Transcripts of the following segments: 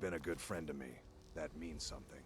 been a good friend to me. That means something.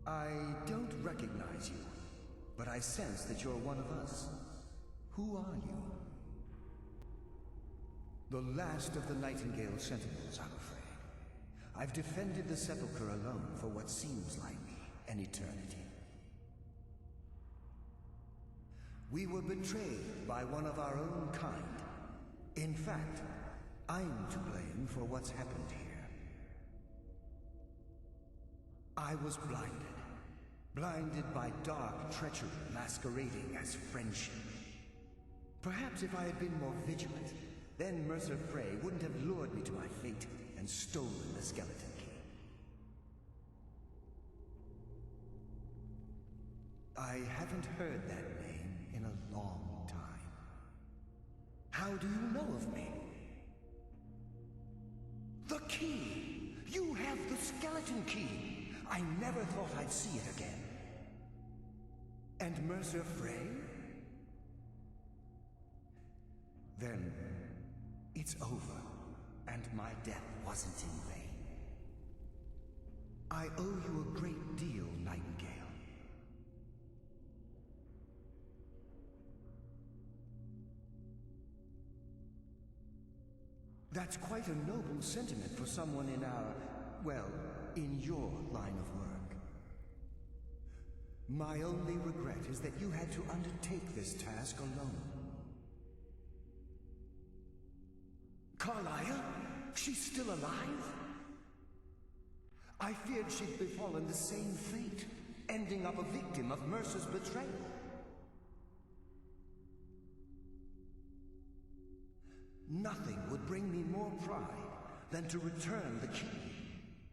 I don't recognize you, but I sense that you're one of us. Who are you? The last of the Nightingale Sentinels, I'm afraid. I've defended the Sepulchre alone for what seems like an eternity. We were betrayed by one of our own kind. In fact, I'm to blame for what's happened here. I was blinded by dark treachery masquerading as friendship. Perhaps if I had been more vigilant, then Mercer Frey wouldn't have lured me to my fate and stolen the skeleton key. I haven't heard that name in a long time. How do you know of me? The key! You have the skeleton key! I never thought I'd see it again. And Mercer Frey? Then, it's over, and my death wasn't in vain. I owe you a great deal, Nightingale. That's quite a noble sentiment for someone in our, well, in your line of work. My only regret is that you had to undertake this task alone. Carlia? She's still alive? I feared she'd befallen the same fate, ending up a victim of Mercer's betrayal. Nothing would bring me more pride than to return the key,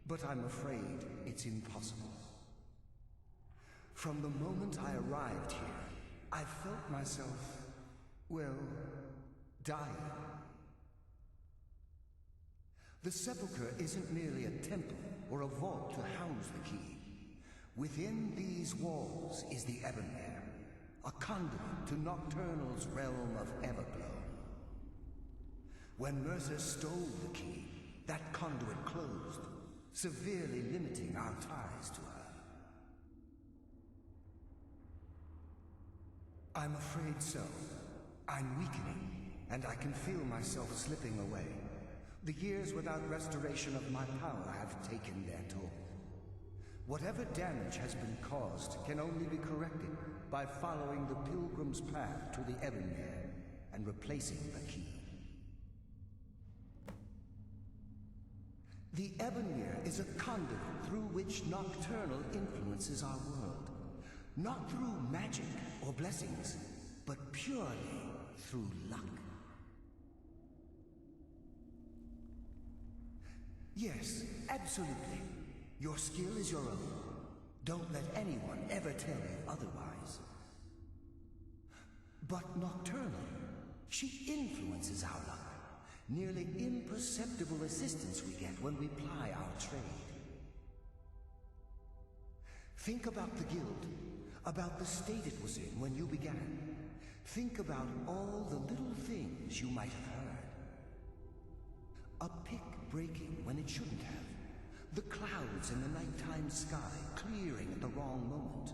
but I'm afraid it's impossible. From the moment I arrived here, I felt myself, well, dying. The Sepulchre isn't merely a temple or a vault to house the key. Within these walls is the Ebonmere, a conduit to Nocturnal's realm of Everglow. When Mercer stole the key, that conduit closed, severely limiting our ties to her. I'm afraid so. I'm weakening, and I can feel myself slipping away. The years without restoration of my power have taken their toll. Whatever damage has been caused can only be corrected by following the Pilgrim's path to the Ebonmere and replacing the key. The Ebonmere is a conduit through which Nocturnal influences our world. Not through magic or blessings, but purely through luck. Yes, absolutely. Your skill is your own. Don't let anyone ever tell you otherwise. But Nocturnal, she influences our luck. Nearly imperceptible assistance we get when we ply our trade. Think about the guild, about the state it was in when you began. Think about all the little things you might have heard. A pick breaking when it shouldn't have. The clouds in the nighttime sky clearing at the wrong moment.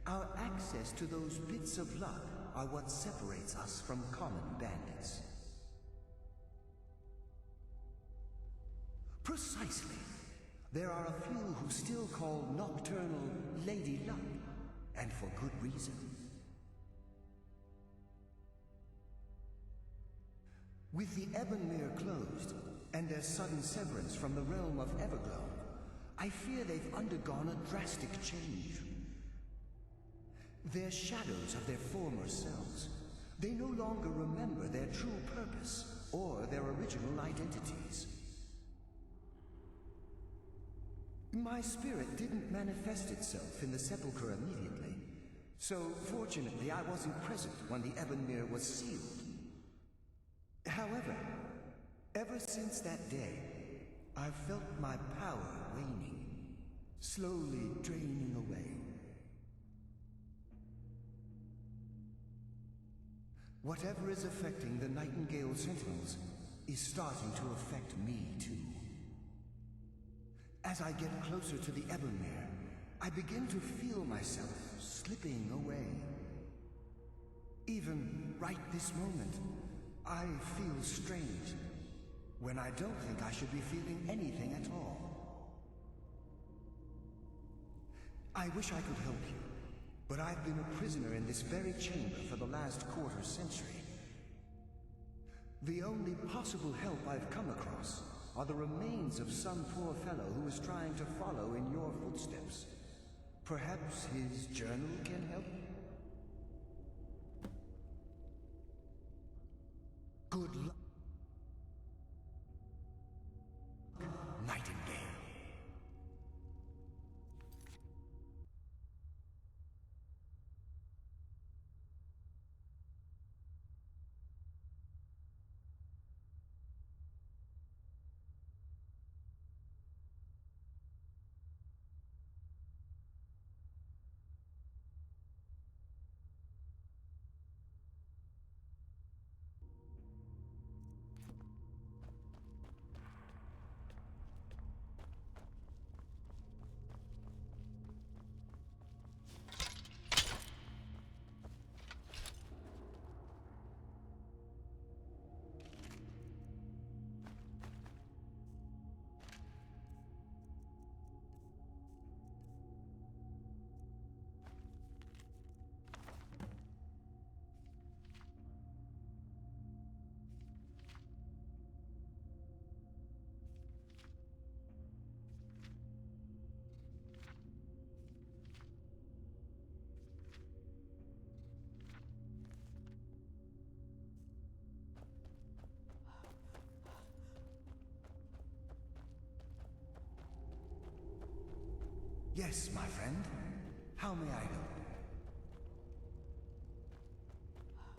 Our access to those bits of luck are what separates us from common bandits. Precisely. There are a few who still call Nocturnal Lady Luck, and for good reason. With the Ebonmere closed, and their sudden severance from the realm of Everglow, I fear they've undergone a drastic change. They're shadows of their former selves. They no longer remember their true purpose, or their original identities. My spirit didn't manifest itself in the sepulchre immediately, so fortunately I wasn't present when the Ebonmere was sealed. However, ever since that day, I've felt my power waning, slowly draining away. Whatever is affecting the Nightingale Sentinels is starting to affect me too. As I get closer to the Ebonmere, I begin to feel myself slipping away. Even right this moment, I feel strange, when I don't think I should be feeling anything at all. I wish I could help you, but I've been a prisoner in this very chamber for the last quarter century. The only possible help I've come across are the remains of some poor fellow who is trying to follow in your footsteps. Perhaps his journal can help? Good luck, Nightingale. Yes, my friend. How may I help?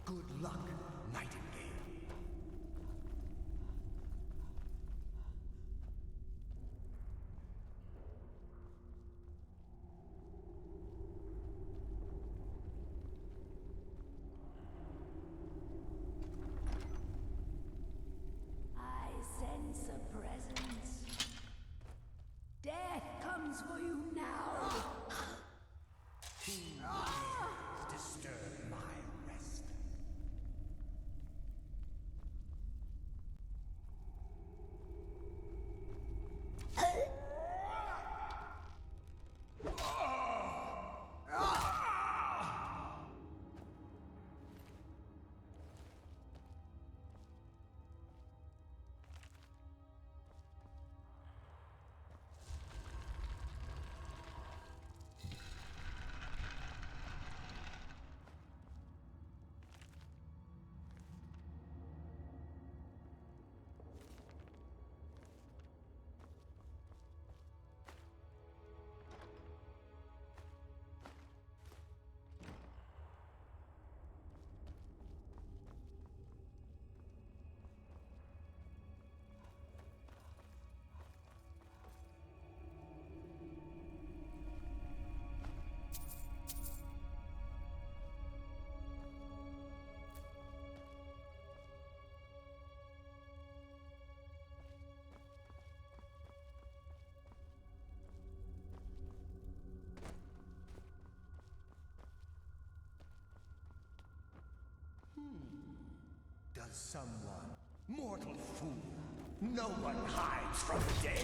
Good luck, Nightingale. I sense a presence. Death comes for you now. Who dares disturb my rest? does someone. Mortal fool. No one hides from the dead.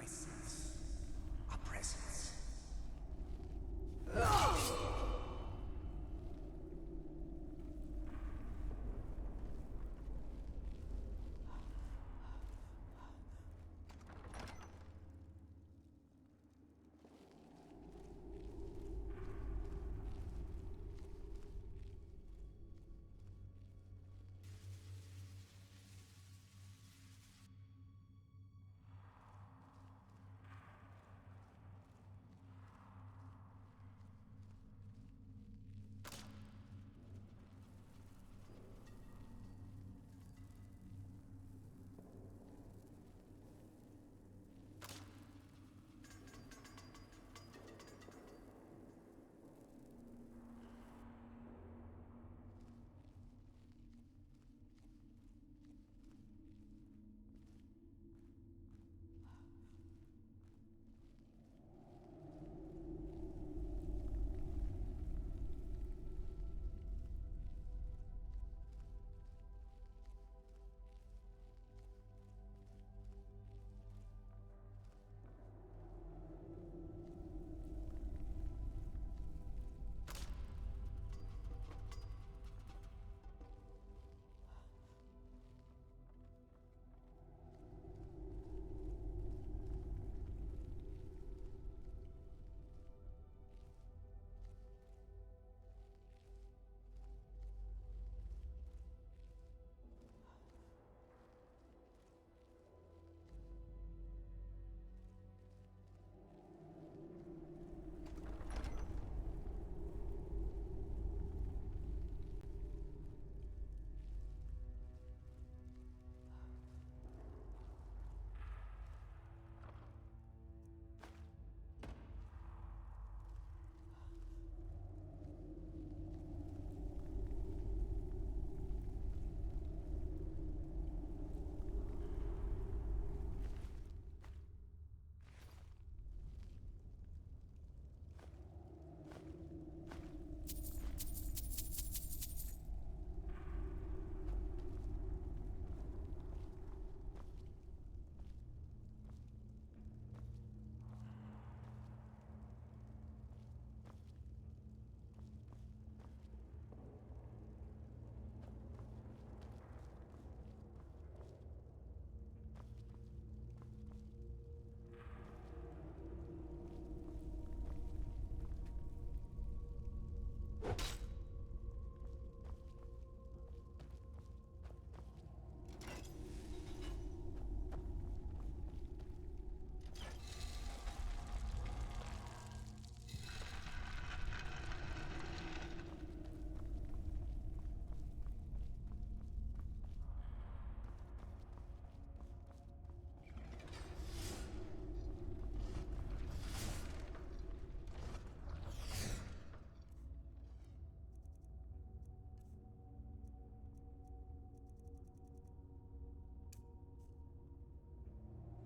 I sense a presence.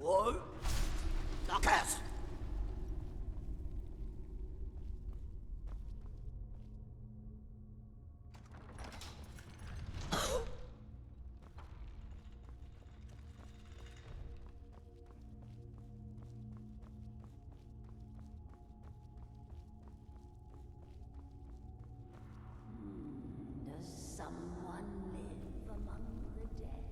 Whoa! Knockers! Does someone live among the dead?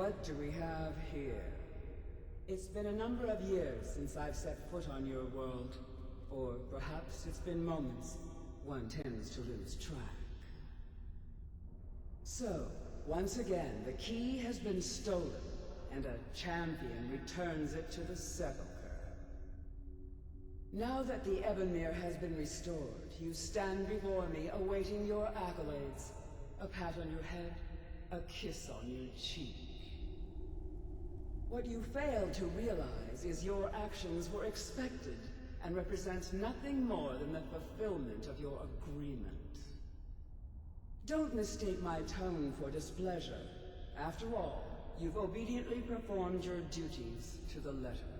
what do we have here? It's been a number of years since I've set foot on your world. Or perhaps it's been moments. One tends to lose track. So, once again, the key has been stolen, and a champion returns it to the sepulchre. Now that the Ebonmere has been restored, you stand before me awaiting your accolades. A pat on your head, a kiss on your cheek. What you fail to realize is your actions were expected and represent nothing more than the fulfillment of your agreement. Don't mistake my tone for displeasure. After all, you've obediently performed your duties to the letter.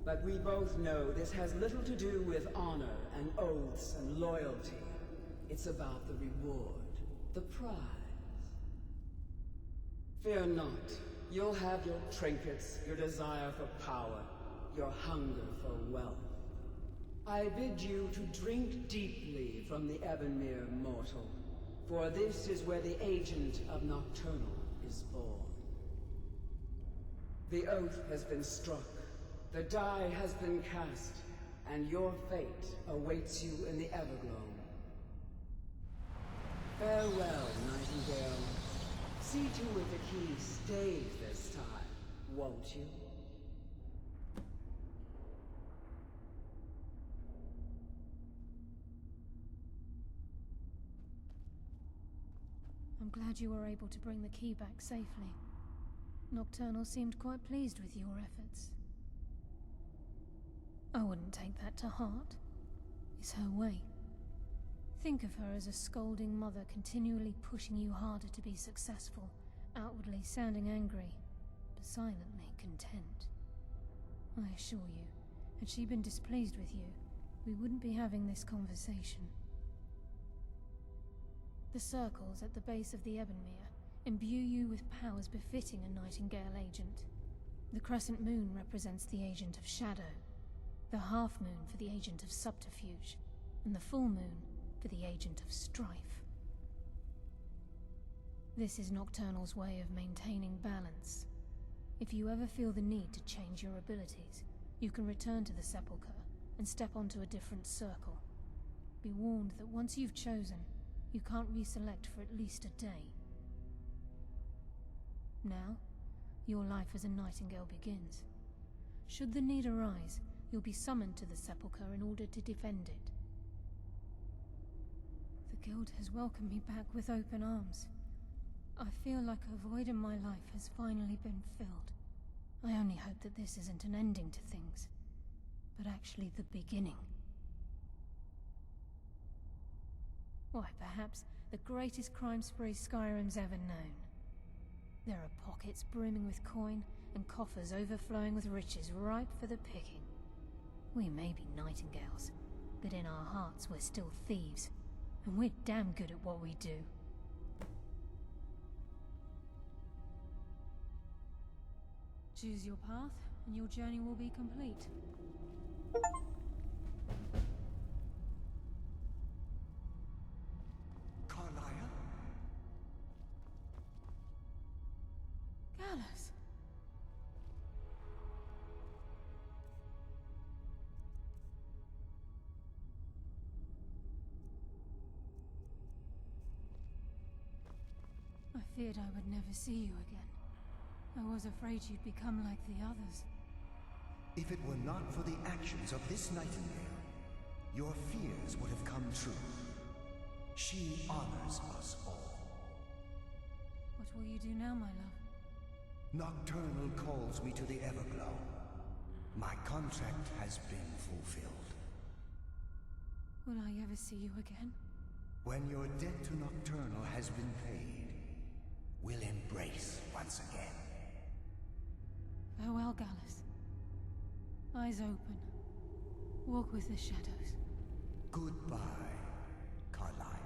But we both know this has little to do with honor and oaths and loyalty. It's about the reward, the prize. Fear not. You'll have your trinkets, your desire for power, your hunger for wealth. I bid you to drink deeply from the Ebonmere mortal, for this is where the agent of Nocturnal is born. The oath has been struck, the die has been cast, and your fate awaits you in the Everglow. Farewell, Nightingale. See to it the key stays this time, won't you? I'm glad you were able to bring the key back safely. Nocturnal seemed quite pleased with your efforts. I wouldn't take that to heart. It's her way. Think of her as a scolding mother continually pushing you harder to be successful, outwardly sounding angry, but silently content. I assure you, had she been displeased with you, we wouldn't be having this conversation. The circles at the base of the Ebonmere imbue you with powers befitting a Nightingale agent. The crescent moon represents the agent of shadow, the half moon for the agent of subterfuge, and the full moon for the agent of strife. This is Nocturnal's way of maintaining balance. If you ever feel the need to change your abilities, you can return to the Sepulchre and step onto a different circle. Be warned that once you've chosen, you can't reselect for at least a day. Now, your life as a Nightingale begins. Should the need arise, you'll be summoned to the Sepulchre in order to defend it. The Guild has welcomed me back with open arms. I feel like a void in my life has finally been filled. I only hope that this isn't an ending to things, but actually the beginning. Why, perhaps the greatest crime spree Skyrim's ever known. There are pockets brimming with coin, and coffers overflowing with riches ripe for the picking. We may be Nightingales, but in our hearts we're still thieves, and we're damn good at what we do. Choose your path, and your journey will be complete. Carlisle? Gallus! I feared I would never see you again. I was afraid you'd become like the others. If it were not for the actions of this Nightingale, your fears would have come true. She honors us all. What will you do now, my love? Nocturnal calls me to the Everglow. My contract has been fulfilled. Will I ever see you again? When your debt to Nocturnal has been paid, we'll embrace once again. Farewell, Gallus. Eyes open. Walk with the shadows. Goodbye, Carlisle.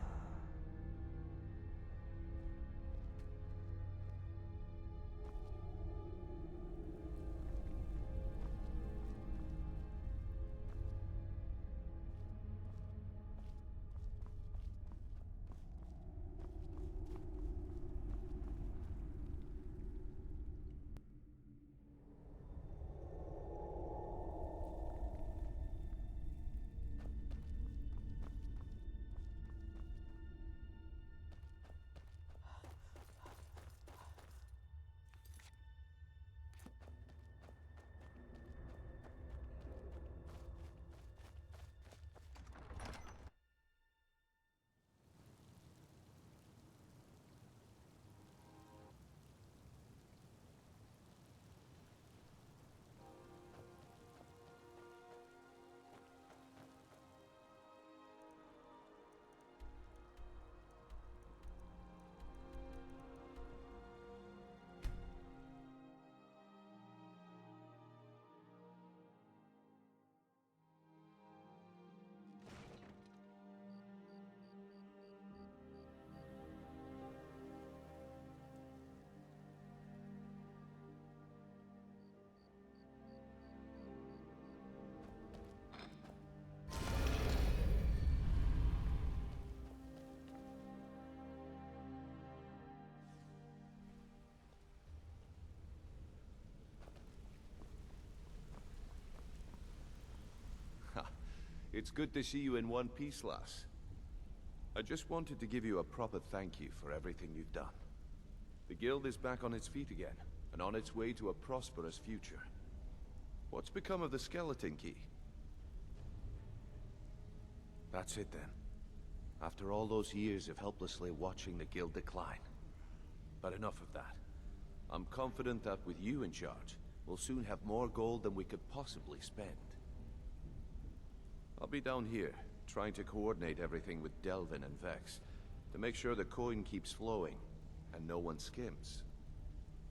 It's good to see you in one piece, lass. I just wanted to give you a proper thank you for everything you've done. The guild is back on its feet again, and on its way to a prosperous future. What's become of the skeleton key? That's it then. After all those years of helplessly watching the guild decline. But enough of that. I'm confident that with you in charge, we'll soon have more gold than we could possibly spend. I'll be down here, trying to coordinate everything with Delvin and Vex, to make sure the coin keeps flowing, and no one skims.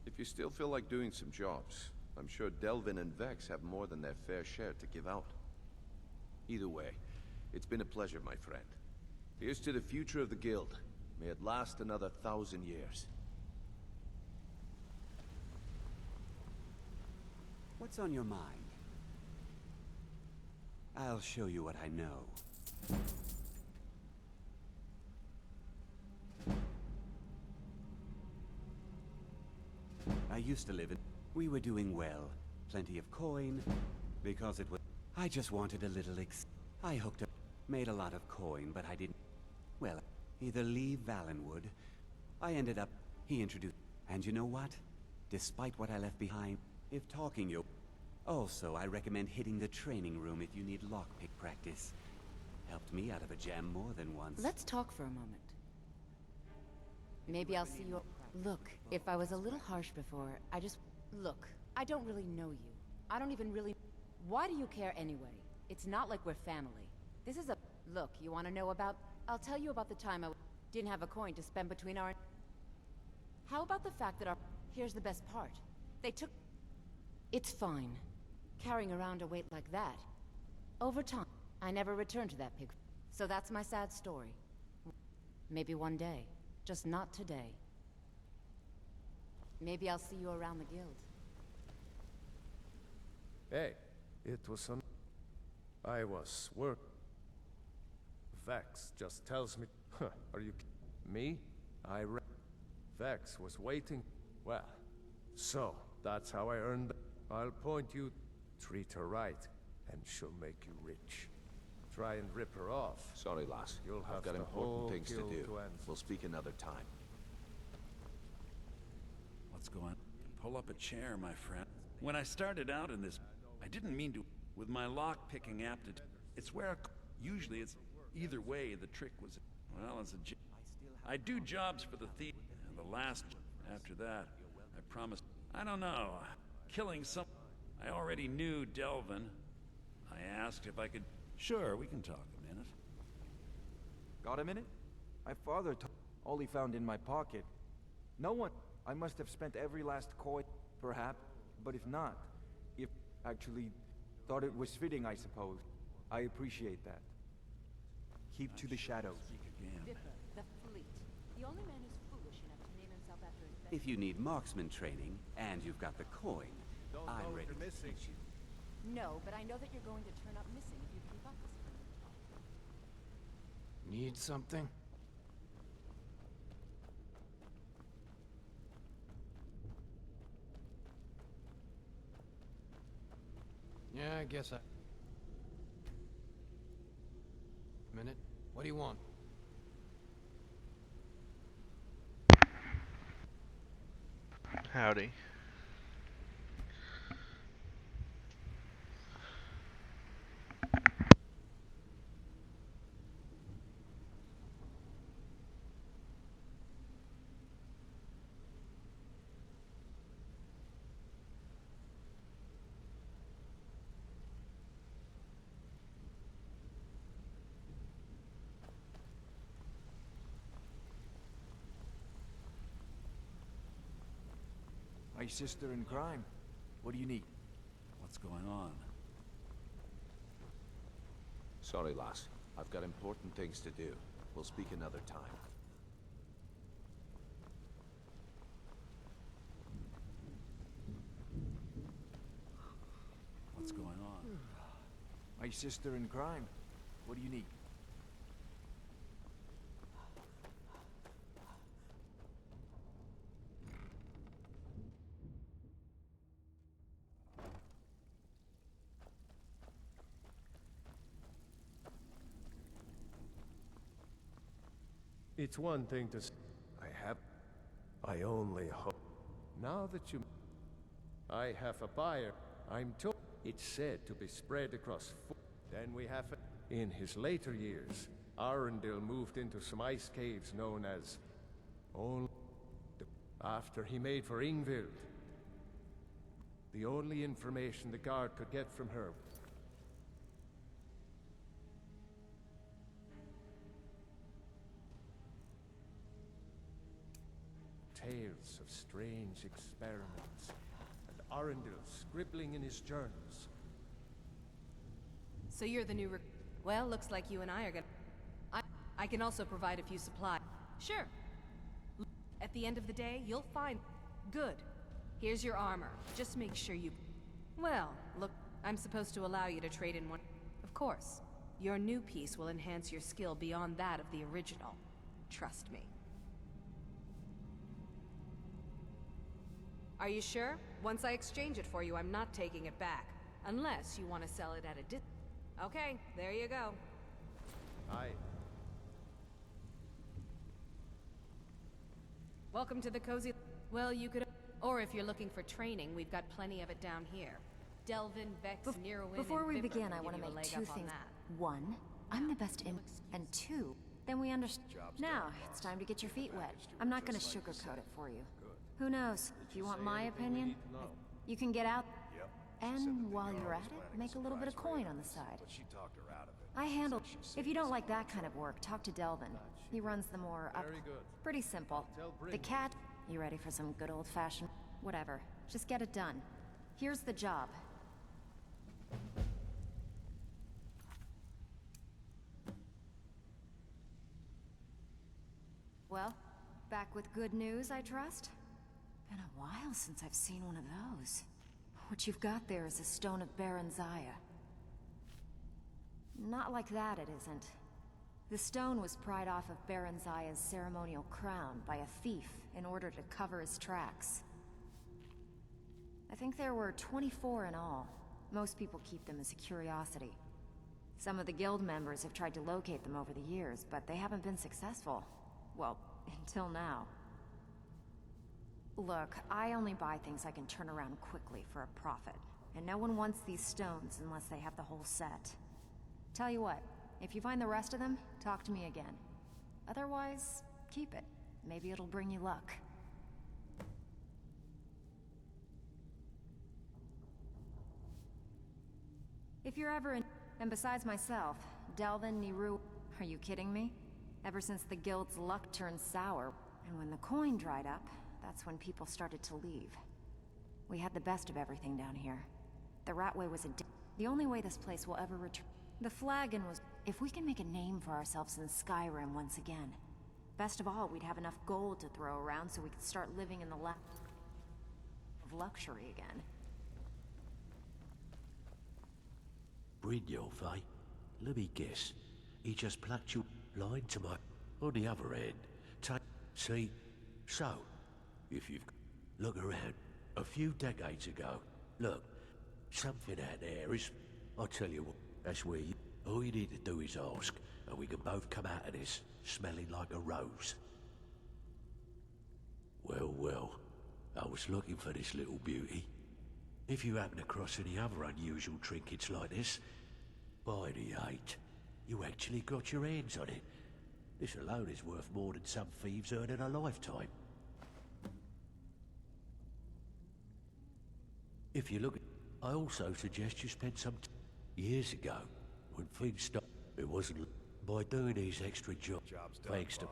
If you still feel like doing some jobs, I'm sure Delvin and Vex have more than their fair share to give out. Either way, it's been a pleasure, my friend. Here's to the future of the guild. May it last another 1,000 years. What's on your mind? I'll show you what I know. I used to live in... We were doing well. Plenty of coin. Because it was... I just wanted a little I hooked up... Made a lot of coin, but I didn't... Well, either leave Valenwood... I ended up... He introduced... And you know what? Despite what I left behind, if talking you... Also, I recommend hitting the training room if you need lockpick practice. Helped me out of a jam more than once. Let's talk for a moment. Maybe I'll see you... Look, if I was a little harsh before, I just... Look, I don't really know you. I don't even really... Why do you care anyway? It's not like we're family. This is a... Look, you want to know about... I'll tell you about the time I didn't have a coin to spend between our... How about the fact that our... Here's the best part. They took... It's fine. Carrying around a weight like that. Over time, I never returned to that pig. So that's my sad story. Maybe one day. Just not today. Maybe I'll see you around the guild. Hey, it was on... I was work... Vex just tells me... Huh, are you... Me? Vex was waiting... Well, so, that's how I earned... I'll point you... Treat her right, and she'll make you rich. Try and rip her off. Sorry, lass. You'll have I've got the whole important things to guild do. to answer. We'll speak another time. What's going on? Pull up a chair, my friend. When I started out in this, I didn't mean to... With my lock-picking aptitude, it's where... Usually it's... Either way, the trick was... Well, as a... I do jobs for the thief. And the last... After that, I promised... I don't know. Killing some... I already knew Delvin. I asked if I could... Sure, we can talk a minute. Got a minute? My father took all he found in my pocket. No one... I must have spent every last coin, perhaps. But if not, if actually thought it was fitting, I suppose. I appreciate that. Keep to the shadows. Vipper, the fleet. The only man who's foolish enough to name himself after his best... If you need marksman training, and you've got the coin, I'm ready to teach you. No, but I know that you're going to turn up missing if you keep up this kind of talk. Need something? Yeah, I guess I... Minute. What do you want? Howdy. My sister in crime. What do you need? What's going on? Sorry, lass. I've got important things to do. We'll speak another time. What's going on? My sister in crime. What do you need? It's one thing to say, I only hope. Now that you... I have a buyer. I'm told it's said to be spread across... Then we have... In his later years, Arundel moved into some ice caves known as... After he made for Ingvild. The only information the guard could get from her... Tales of strange experiments, and Arundel scribbling in his journals. So you're the new well, looks like you and I are gonna... I can also provide a few supplies. Sure. At the end of the day, you'll find... Good. Here's your armor. Just make sure you... Well, look, I'm supposed to allow you to trade in one... Of course. Your new piece will enhance your skill beyond that of the original. Trust me. Are you sure? Once I exchange it for you, I'm not taking it back. Unless you want to sell it at a Okay, there you go. Welcome to the cozy... Well, you could... Or if you're looking for training, we've got plenty of it down here. Delvin, Vex, Neerwin, Before we and Viper begin, I can want to give you a make leg two up on things. that. One, I'm the best in... And two, then we understand. Now, it's time to get your feet wet. I'm not going to sugarcoat it for you. Who knows? If you want my opinion, you can get out... And while you're at it, make a little bit of coin on the side. I handle... If you don't like that kind of work, talk to Delvin. He runs the more up... Pretty simple. The cat... You ready for some good old-fashioned... Whatever. Just get it done. Here's the job. Well, back with good news, I trust? Been a while since I've seen one of those. What you've got there is a stone of Baron Zaya. Not like that, it isn't. The stone was pried off of Baron Zaya's ceremonial crown by a thief in order to cover his tracks. I think there were 24 in all. Most people keep them as a curiosity. Some of the guild members have tried to locate them over the years, but they haven't been successful. Well, until now. Look, I only buy things I can turn around quickly for a profit. And no one wants these stones unless they have the whole set. Tell you what, if you find the rest of them, talk to me again. Otherwise, keep it. Maybe it'll bring you luck. If you're ever in... And besides myself, Delvin, Niru... Are you kidding me? Ever since the guild's luck turned sour, and when the coin dried up, that's when people started to leave. We had the best of everything down here. The Ratway was the only way this place will ever return. The flagon was... If we can make a name for ourselves in Skyrim once again. Best of all, we'd have enough gold to throw around so we could start living in the lap of luxury again. Brynjolf, eh? Let me guess. He just plucked you line to my... On the other end. See? So, if you've... Look around. A few decades ago. Look. Something out there is... I'll tell you what. That's where you... All you need to do is ask. And we can both come out of this smelling like a rose. Well, well. I was looking for this little beauty. If you happen across any other unusual trinkets like this, by the 8, you actually got your hands on it. This alone is worth more than some thieves earn in a lifetime. If you look, I also suggest you spend some years ago, when things stopped. It wasn't by doing these extra jobs. Thanks to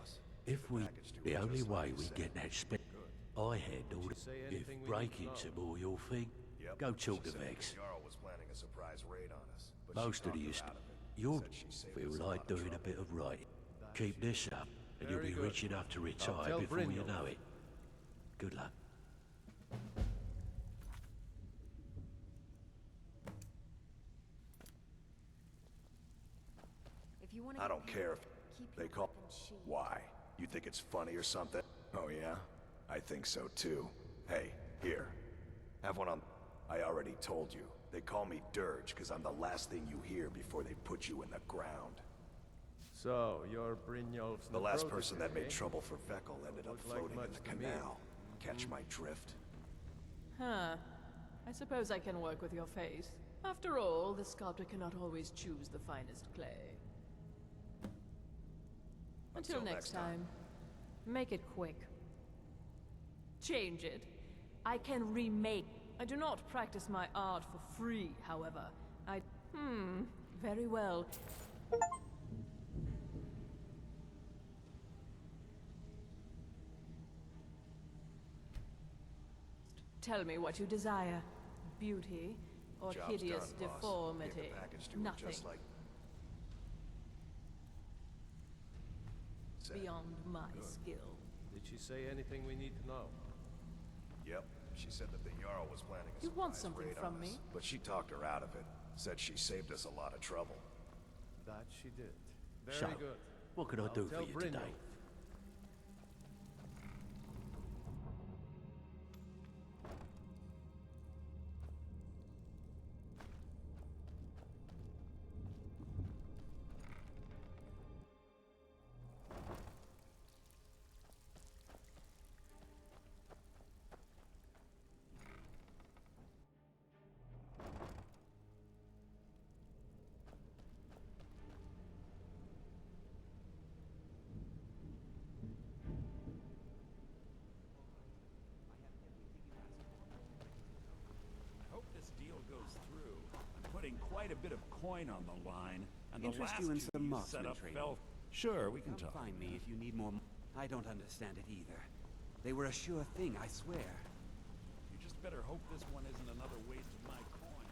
if we, the only way we get that spent, I handled it. If break-ins are more your thing, go talk to Vex. Most of you, you'll feel like doing a bit of writing. Keep this up, and you'll be rich enough to retire before you know it. Good luck. I don't care if they call... Why? You think it's funny or something? Oh yeah? I think so too. Hey, here. Have one on... I already told you. They call me Dirge because I'm the last thing you hear before they put you in the ground. So, you're Brynjolf's The last protege, person that eh? made trouble for Vekel ended up Looked like floating in much the to me. canal. Catch my drift? Huh. I suppose I can work with your face. After all, the sculptor cannot always choose the finest clay. Until next time. Make it quick. Change it. I can remake. I do not practice my art for free, however. Very well. Tell me what you desire. Beauty or Job's hideous done, boss. deformity. Gave the package to her Nothing just like... said. beyond my skill. Did she say anything we need to know? Yep. She said that the Jarl was planning a You want surprise something raid from on me? us, but she talked her out of it. Said she saved us a lot of trouble. That she did. Very So, good. what can I do for tell you Brynjolf. today? I hope this deal goes through. I'm putting quite a bit of coin on the line, and the Interest last you in two some you marksman set up training? fell. Sure, we can Come talk. find me if you need more. I don't understand it either. They were a sure thing, I swear. You just better hope this one isn't another waste of my coin.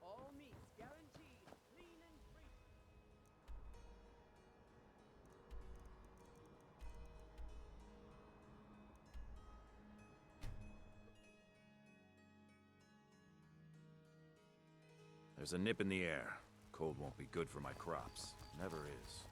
All meats guaranteed, clean and free. There's a nip in the air. Cold won't be good for my crops. Never is.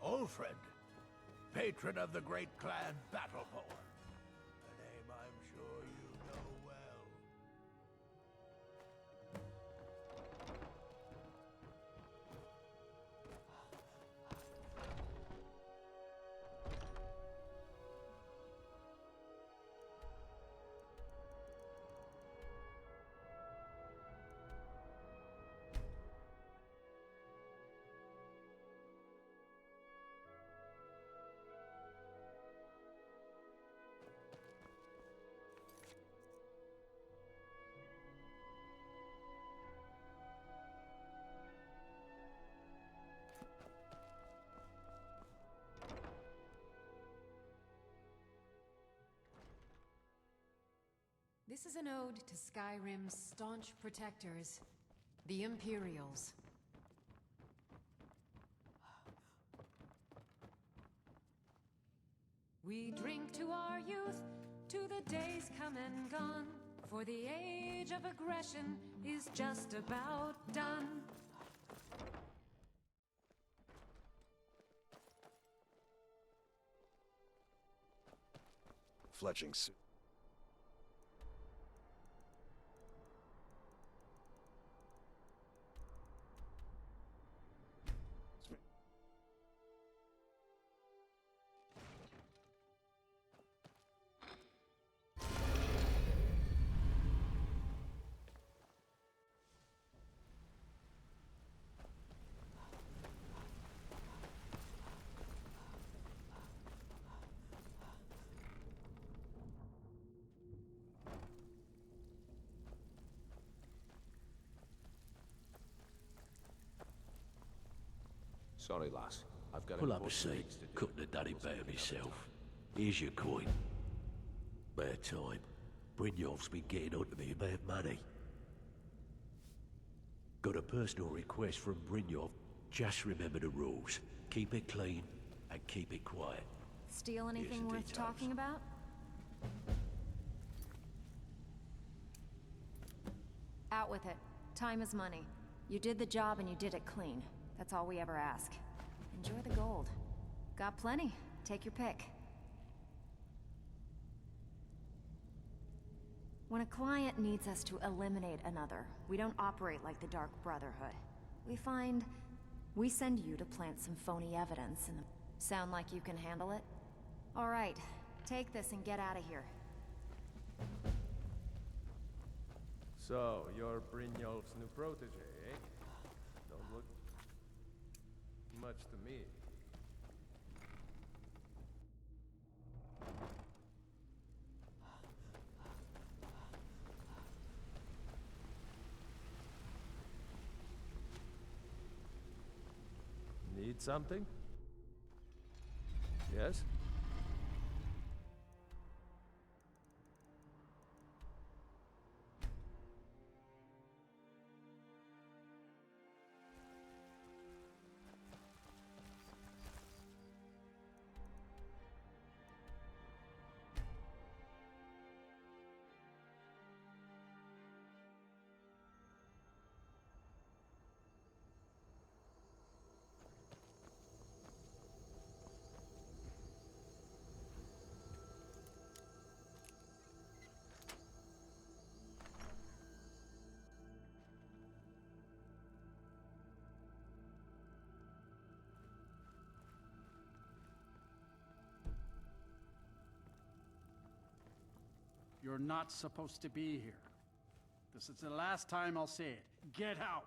Old friend, patron of the great clan Battleborn. A name I'm sure you know well. This is an ode to Skyrim's staunch protectors, the Imperials. We drink to our youth, to the days come and gone, for the age of aggression is just about done. fletching suit. Sorry, lass. I've got Pull up a important seat. things to do. Couldn't have done it better myself. Here's your coin. Bad time. Brynjolf's been getting on to me about money. Got a personal request from Brynjolf. Just remember the rules. Keep it clean and keep it quiet. Steal anything Here's the worth details. talking about? Out with it. Time is money. You did the job and you did it clean. That's all we ever ask. Enjoy the gold. Got plenty. Take your pick. When a client needs us to eliminate another, we don't operate like the Dark Brotherhood. We send you to plant some phony evidence and sound like you can handle it? All right, take this and get out of here. So, you're Brynjolf's new protege, eh? Don't look much to me. Need something? Yes? You're not supposed to be here. This is the last time I'll say it. Get out!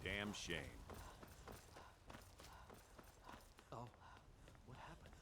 Damn shame. Oh, what happened?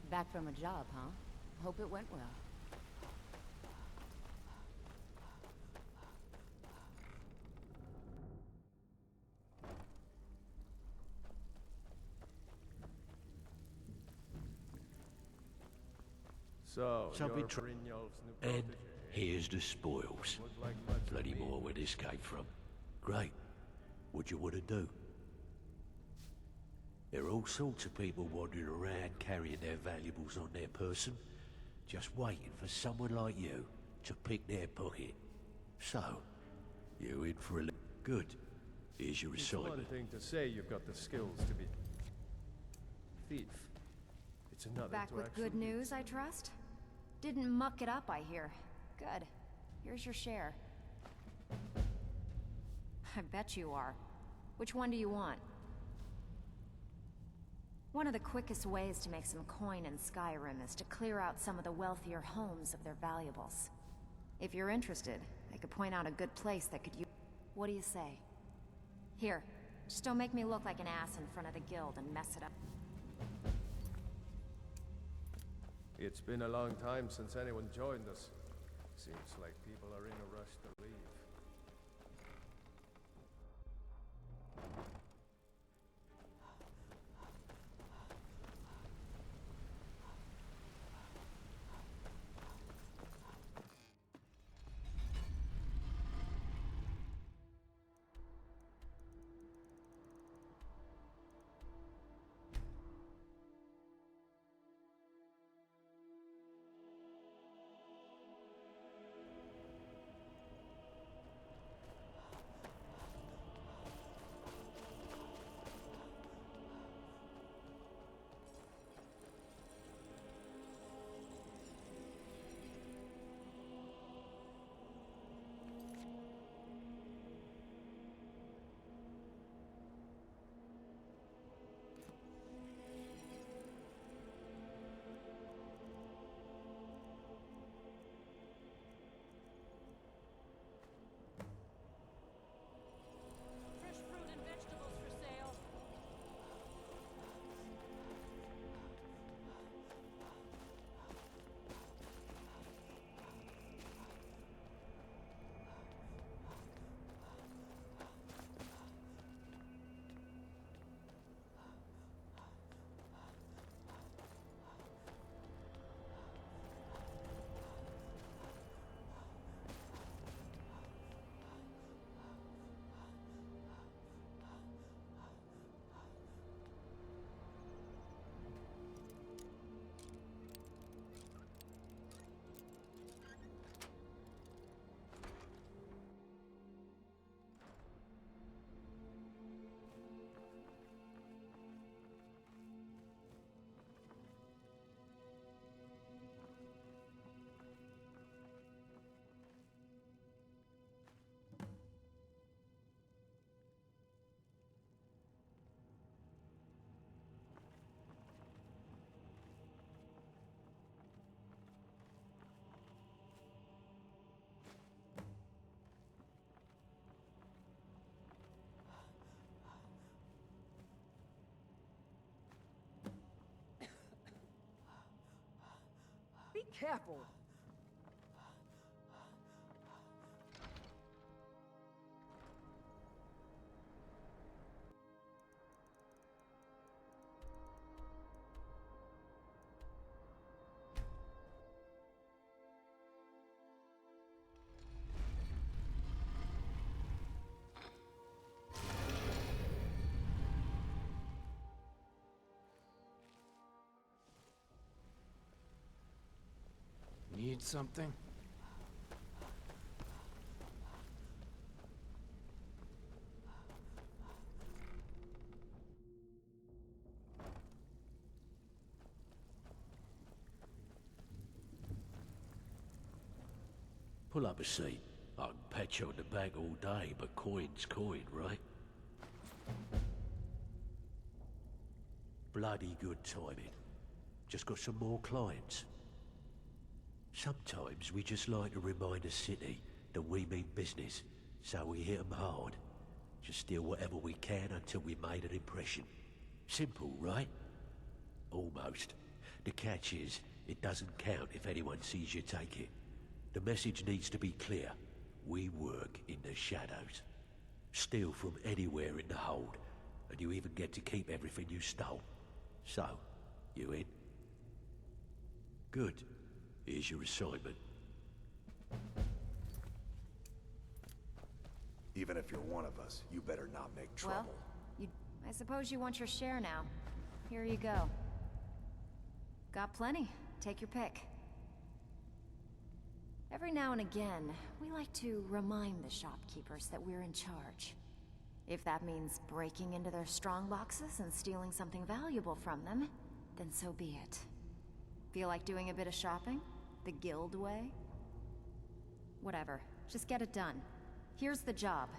Back from a job, huh? Hope it went well. So, Something you're Brynjolf's new And protege. here's the spoils. Would like much Plenty meat. more where this came from. Great. What you want to do? There are all sorts of people wandering around carrying their valuables on their person, just waiting for someone like you to pick their pocket. So, you in for a good. Here's your It's one assignment. thing to say you've got the skills to be thief. It's another Back to with actually good news, I trust? Didn't muck it up, I hear. Good. Here's your share. I bet you are. Which one do you want? One of the quickest ways to make some coin in Skyrim is to clear out some of the wealthier homes of their valuables. If you're interested, I could point out a good place that could use... What do you say? Here, just don't make me look like an ass in front of the guild and mess it up. It's been a long time since anyone joined us. Seems like people are in a rush to leave. Be careful! Need something? Pull up a seat. I can pat you on the back all day, but coin's coin, right? Bloody good timing. Just got some more clients. Sometimes we just like to remind the city that we mean business, so we hit 'em hard. Just steal whatever we can until we made an impression. Simple, right? Almost. The catch is, it doesn't count if anyone sees you take it. The message needs to be clear. We work in the shadows. Steal from anywhere in the hold, and you even get to keep everything you stole. So, you in? Good. Here's your assignment. Even if you're one of us, you better not make trouble. Well, I suppose you want your share now. Here you go. Got plenty. Take your pick. Every now and again, we like to remind the shopkeepers that we're in charge. If that means breaking into their strong boxes and stealing something valuable from them, then so be it. Feel like doing a bit of shopping? The guild way? Whatever. Just get it done. Here's the job.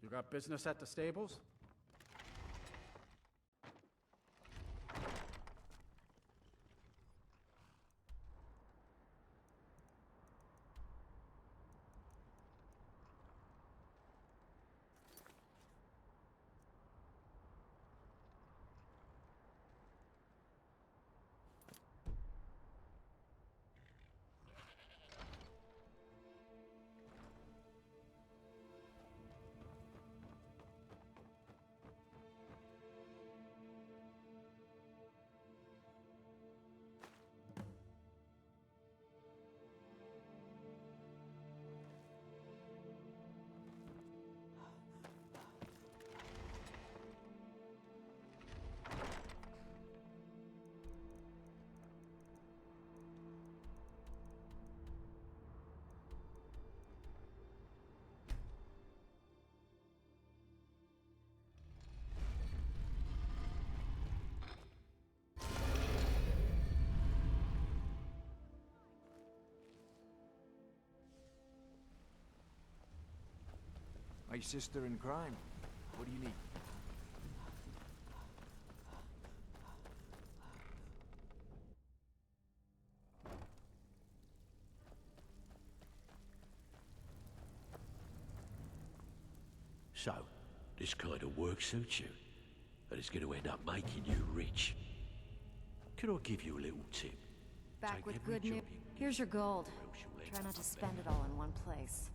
You got business at the stables? My sister in crime. What do you need? So, this kind of work suits you, and it's going to end up making you rich. Can I give you a little tip? Back with good news. Here's your gold. Try not to spend it all in one place.